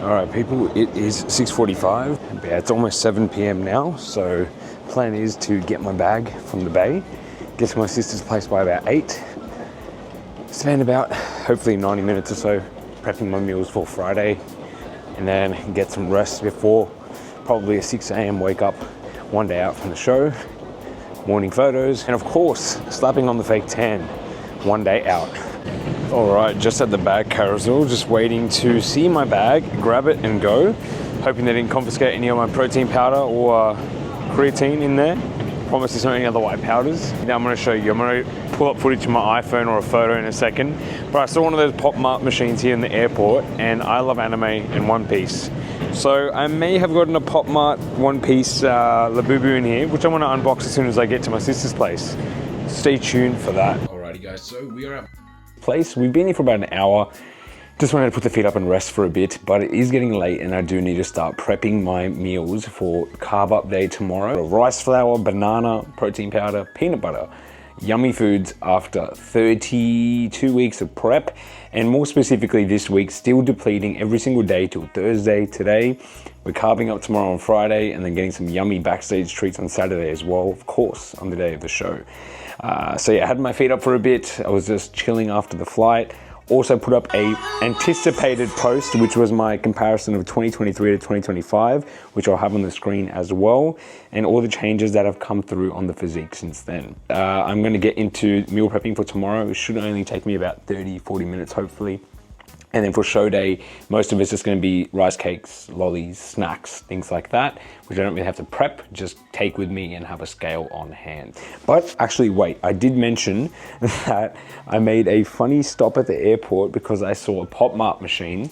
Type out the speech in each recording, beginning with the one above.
All right, people, it is 6:45. Yeah, it's almost 7 p.m. now, so plan is to get my bag from the bay, get to my sister's place by about 8, spend about hopefully 90 minutes or so prepping my meals for Friday, and then get some rest before probably a 6 a.m. wake up, one day out from the show, morning photos, and of course, slapping on the fake tan, one day out. All right, just at the bag carousel, just waiting to see my bag, grab it and go. Hoping they didn't confiscate any of my protein powder or creatine in there. Promise there's not any other white powders. Now I'm gonna show you. I'm gonna pull up footage from my iPhone or a photo in a second. But I saw one of those pop mart machines here in the airport, and I love anime and One Piece. So I may have gotten a pop mart One Piece Labubu in here, which I wanna unbox as soon as I get to my sister's place. Stay tuned for that. Alrighty guys, so we are at place. We've been here for about an hour. Just wanted to put the feet up and rest for a bit, but it is getting late and I do need to start prepping my meals for carb up day tomorrow. Rice flour, banana, protein powder, peanut butter. Yummy foods after 32 weeks of prep, and more specifically this week, still depleting every single day till Thursday. Today, we're carving up tomorrow on Friday, and then getting some yummy backstage treats on Saturday as well, of course, on the day of the show. So yeah, I had my feet up for a bit. I was just chilling after the flight. Also put up a anticipated post, which was my comparison of 2023 to 2025, which I'll have on the screen as well, and all the changes that have come through on the physique since then. I'm gonna get into meal prepping for tomorrow. It should only take me about 30, 40 minutes, hopefully. And then for show day, most of it's just gonna be rice cakes, lollies, snacks, things like that, which I don't really have to prep, just take with me and have a scale on hand. But actually, wait, I did mention that I made a funny stop at the airport because I saw a Pop Mart machine.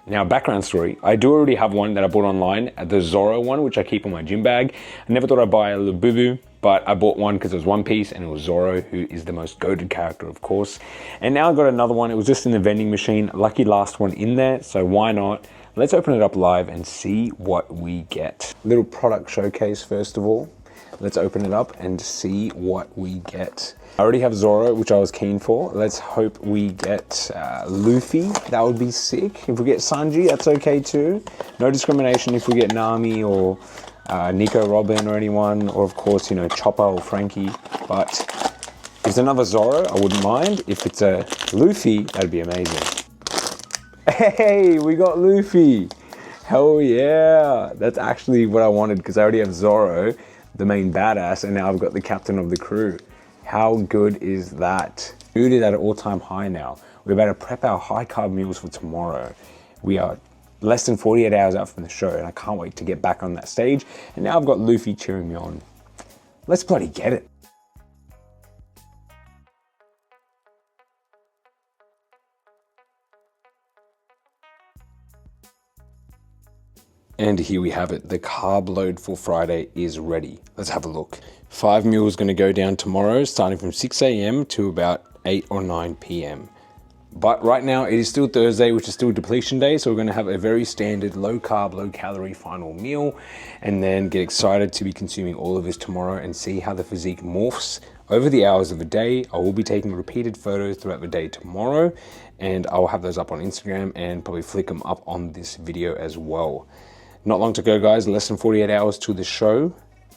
Now, background story, I do already have one that I bought online, the Zorro one, which I keep on my gym bag. I never thought I'd buy a Labubu, but I bought one because it was One Piece and it was Zorro, who is the most goated character, of course. And now I got another one. It was just in the vending machine. Lucky last one in there, so why not? Let's open it up live and see what we get. Little product showcase, first of all. Let's open it up and see what we get. I already have Zorro, which I was keen for. Let's hope we get Luffy. That would be sick. If we get Sanji, that's okay too. No discrimination if we get Nami or Nico Robin or anyone, or of course, you know, Chopper or Frankie. But if it's another Zorro, I wouldn't mind. If it's a Luffy, that'd be amazing. Hey, we got Luffy. Hell yeah. That's actually what I wanted because I already have Zorro, the main badass, and now I've got the captain of the crew. How good is that? Food is at an all-time high now. We're about to prep our high carb meals for tomorrow. We are less than 48 hours out from the show, and I can't wait to get back on that stage. And now I've got Luffy cheering me on. Let's bloody get it. And here we have it. The carb load for Friday is ready. Let's have a look. 5 meals gonna go down tomorrow, starting from 6 a.m. to about 8 or 9 p.m. But right now it is still Thursday, which is still depletion day. So we're gonna have a very standard low carb, low calorie final meal, and then get excited to be consuming all of this tomorrow and see how the physique morphs over the hours of the day. I will be taking repeated photos throughout the day tomorrow, and I'll have those up on Instagram and probably flick them up on this video as well. Not long to go, guys. Less than 48 hours to the show.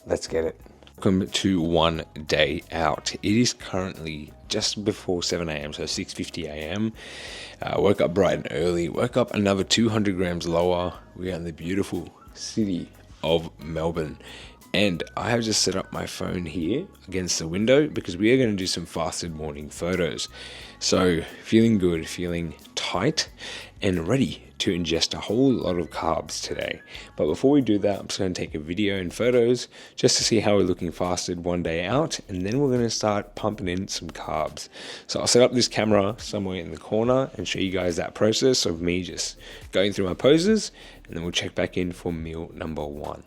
Let's get it. Welcome to one day out. It is currently just before 7 a.m., so 6:50 a.m. Woke up bright and early. Woke up another 200 grams lower. We are in the beautiful city of Melbourne. And I have just set up my phone here against the window because we are going to do some fasted morning photos. So feeling good, feeling tight and ready to ingest a whole lot of carbs today. But before we do that, I'm just going to take a video and photos just to see how we're looking fasted one day out, and then we're going to start pumping in some carbs. So I'll set up this camera somewhere in the corner and show you guys that process of me just going through my poses, and then we'll check back in for meal number 1.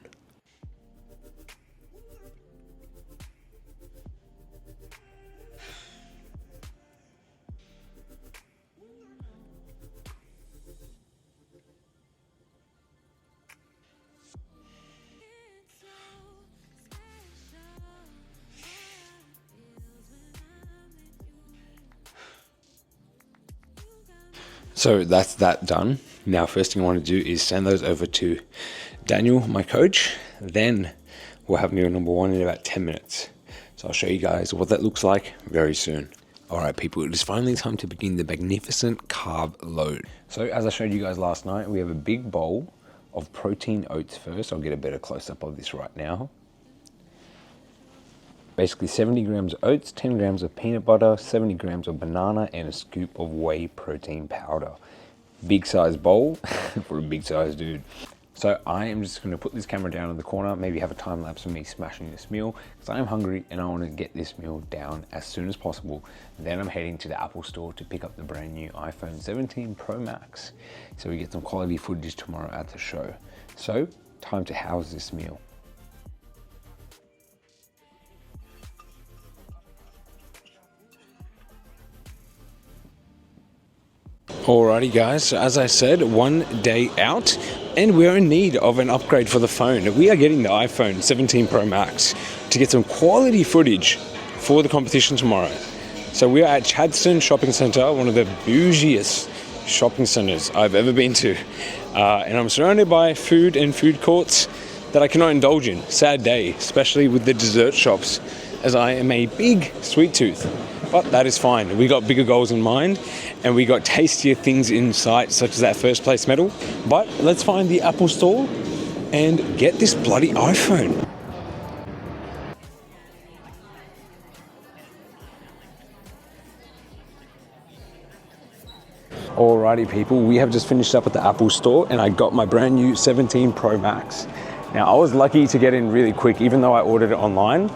So that's that done. Now, first thing I want to do is send those over to Daniel, my coach. Then we'll have meal number 1 in about 10 minutes. So I'll show you guys what that looks like very soon. All right, people, it is finally time to begin the magnificent carb load. So as I showed you guys last night, we have a big bowl of protein oats first. I'll get a better close-up of this right now. Basically 70 grams of oats, 10 grams of peanut butter, 70 grams of banana, and a scoop of whey protein powder. Big size bowl for a big size dude. So I am just going to put this camera down in the corner, maybe have a time lapse of me smashing this meal, because I am hungry and I want to get this meal down as soon as possible. Then I'm heading to the Apple store to pick up the brand new iPhone 17 Pro Max, so we get some quality footage tomorrow at the show. So time to house this meal. Alrighty guys, so as I said, 1 day out and we're in need of an upgrade for the phone. We are getting the iPhone 17 Pro Max to get some quality footage for the competition tomorrow. So we are at Chadstone Shopping Centre, one of the bougiest shopping centres I've ever been to. And I'm surrounded by food and food courts that I cannot indulge in. Sad day, especially with the dessert shops, as I am a big sweet tooth. But that is fine. We got bigger goals in mind and we got tastier things in sight, such as that first place medal. But let's find the Apple store and get this bloody iPhone. Alrighty people, we have just finished up at the Apple store and I got my brand new 17 Pro Max. Now I was lucky to get in really quick, even though I ordered it online.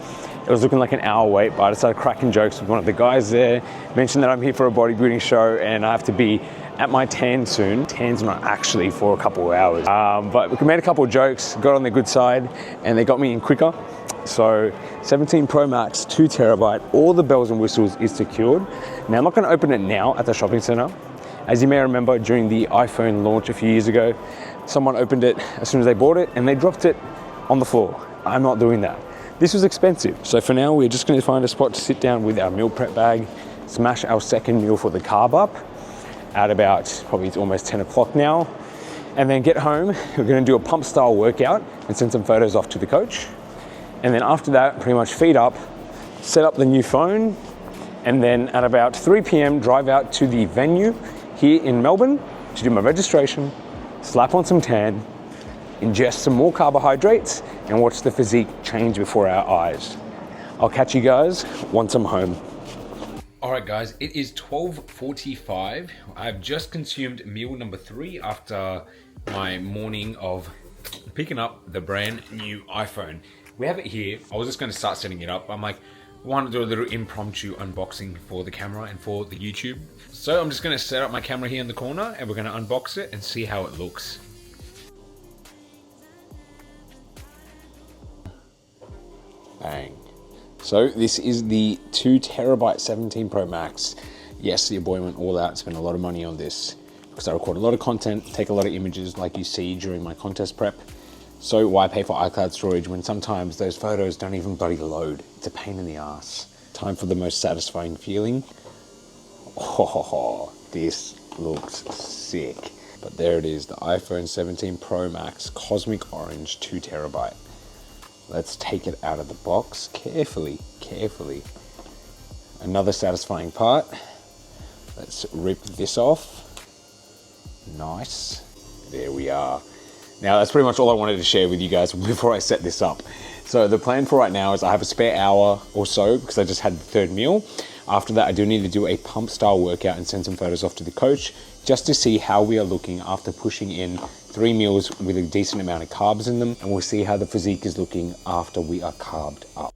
It was looking like an hour wait, but I started cracking jokes with one of the guys there, mentioned that I'm here for a bodybuilding show and I have to be at my tan soon. Tan's not actually for a couple of hours, but we made a couple of jokes, got on the good side, and they got me in quicker. So 17 Pro Max, 2 terabyte, all the bells and whistles is secured. Now I'm not gonna open it now at the shopping center. As you may remember, during the iPhone launch a few years ago, someone opened it as soon as they bought it and they dropped it on the floor. I'm not doing that. This was expensive. So for now, we're just gonna find a spot to sit down with our meal prep bag, smash our second meal for the carb up at about, probably it's almost 10 o'clock now, and then get home. We're gonna do a pump style workout and send some photos off to the coach. And then after that, pretty much feed up, set up the new phone, and then at about 3 p.m, drive out to the venue here in Melbourne to do my registration, slap on some tan, ingest some more carbohydrates, and watch the physique change before our eyes. I'll catch you guys once I'm home. All right guys, it is 12:45. I've just consumed meal number 3 after my morning of picking up the brand new iPhone. We have it here. I was just gonna start setting it up. I'm like, I want to do a little impromptu unboxing for the camera and for the YouTube. So I'm just gonna set up my camera here in the corner and we're gonna unbox it and see how it looks. Bang. So this is the 2 terabyte 17 Pro Max. Yes, your boy went all out, spent a lot of money on this because I record a lot of content, take a lot of images like you see during my contest prep. So why pay for iCloud storage when sometimes those photos don't even bloody load? It's a pain in the ass. Time for the most satisfying feeling. Oh, this looks sick. But there it is, the iPhone 17 Pro Max Cosmic Orange 2 terabyte. Let's take it out of the box carefully, carefully. Another satisfying part. Let's rip this off. Nice. There we are. Now that's pretty much all I wanted to share with you guys before I set this up. So the plan for right now is I have a spare hour or so because I just had the third meal. After that, I do need to do a pump style workout and send some photos off to the coach just to see how we are looking after pushing in 3 meals with a decent amount of carbs in them. And we'll see how the physique is looking after we are carved up.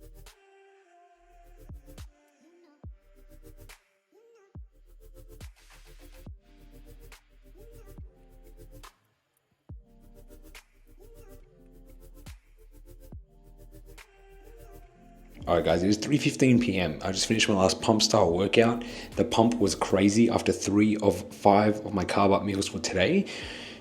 Alright guys, it is 3:15 p.m. I just finished my last pump style workout. The pump was crazy after 3 of 5 of my carb up meals for today.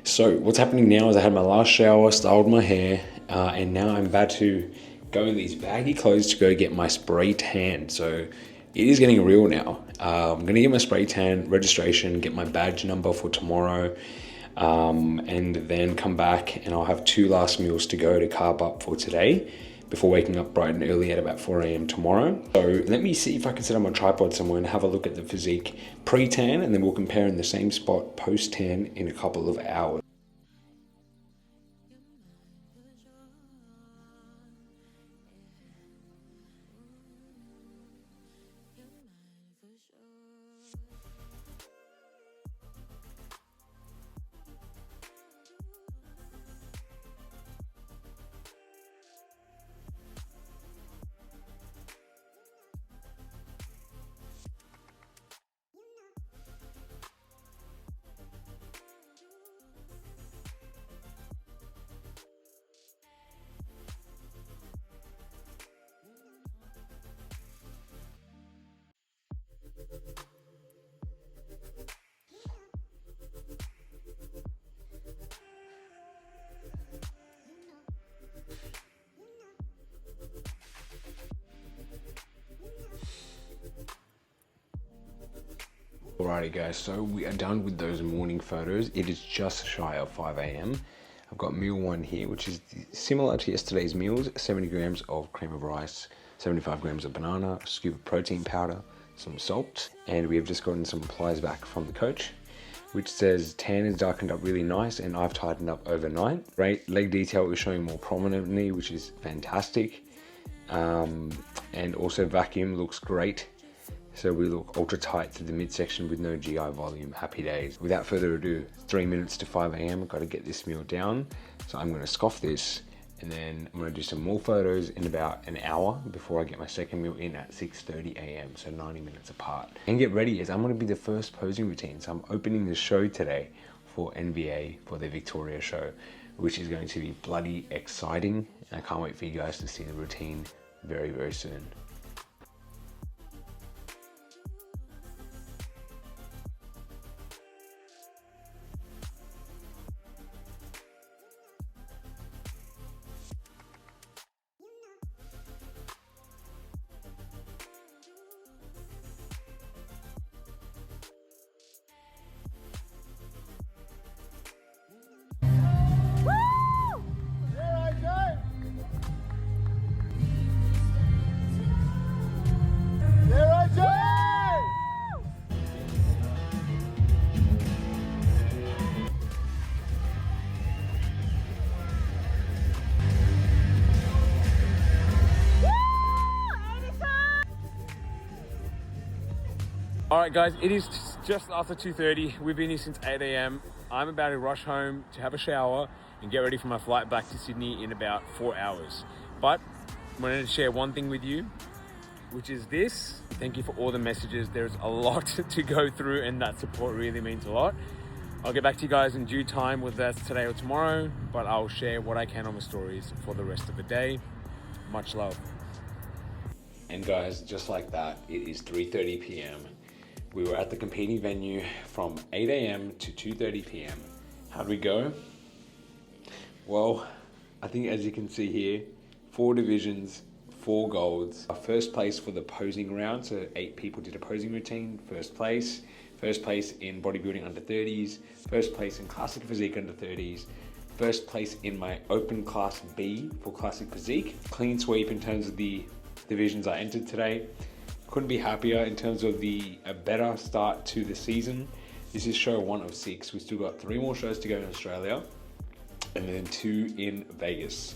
So what's happening now is I had my last shower, styled my hair, and now I'm about to go in these baggy clothes to go get my spray tan. So it is getting real now. I'm gonna get my spray tan registration, get my badge number for tomorrow. and then come back and I'll have 2 last meals to go to carb up for today before waking up bright and early at about 4 a.m. tomorrow. So let me see if I can set up my tripod somewhere and have a look at the physique pre-tan, and then we'll compare in the same spot post-tan in a couple of hours. Alrighty guys, so we are done with those morning photos. It is just shy of 5 a.m. I've got meal 1 here, which is similar to yesterday's meals. 70 grams of cream of rice, 75 grams of banana, a scoop of protein powder, some salt, and we have just gotten some replies back from the coach, which says tan is darkened up really nice and I've tightened up overnight. Right, leg detail is showing more prominently, which is fantastic. And also vacuum looks great. So we look ultra tight to the midsection with no GI volume. Happy days. Without further ado, 3 minutes to 5 a.m. I've got to get this meal down. So I'm gonna scoff this and then I'm gonna do some more photos in about an hour before I get my second meal in at 6:30 a.m. So 90 minutes apart. And get ready, as I'm gonna be the first posing routine. So I'm opening the show today for NBA for their Victoria show, which is going to be bloody exciting. And I can't wait for you guys to see the routine very, very soon. All right guys, it is just after 2:30. We've been here since 8 a.m. I'm about to rush home to have a shower and get ready for my flight back to Sydney in about 4 hours. But I wanted to share one thing with you, which is this. Thank you for all the messages. There's a lot to go through and that support really means a lot. I'll get back to you guys in due time, whether that's today or tomorrow, but I'll share what I can on my stories for the rest of the day. Much love. And guys, just like that, it is 3:30 p.m. We were at the competing venue from 8 a.m. to 2:30 p.m. How'd we go? Well, I think as you can see here, 4 divisions, 4 golds. Our first place for the posing round, so 8 people did a posing routine, first place. First place in bodybuilding under 30s, first place in classic physique under 30s, first place in my open class B for classic physique. Clean sweep in terms of the divisions I entered today. Couldn't be happier in terms of a better start to the season. This is show 1 of 6. We've still got 3 more shows to go in Australia and then 2 in Vegas.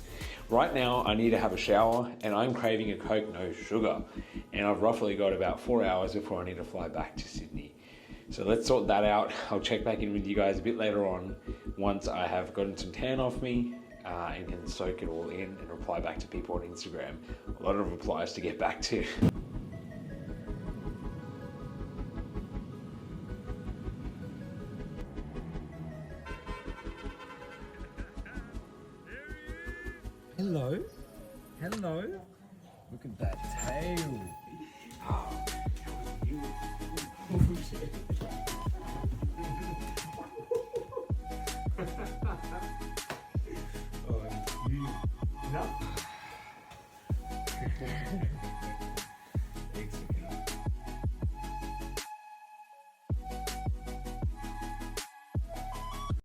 Right now, I need to have a shower and I'm craving a Coke no sugar. And I've roughly got about 4 hours before I need to fly back to Sydney. So let's sort that out. I'll check back in with you guys a bit later on once I have gotten some tan off me and can soak it all in and reply back to people on Instagram. A lot of replies to get back to. Hello. Hello. Look at that tail. Oh,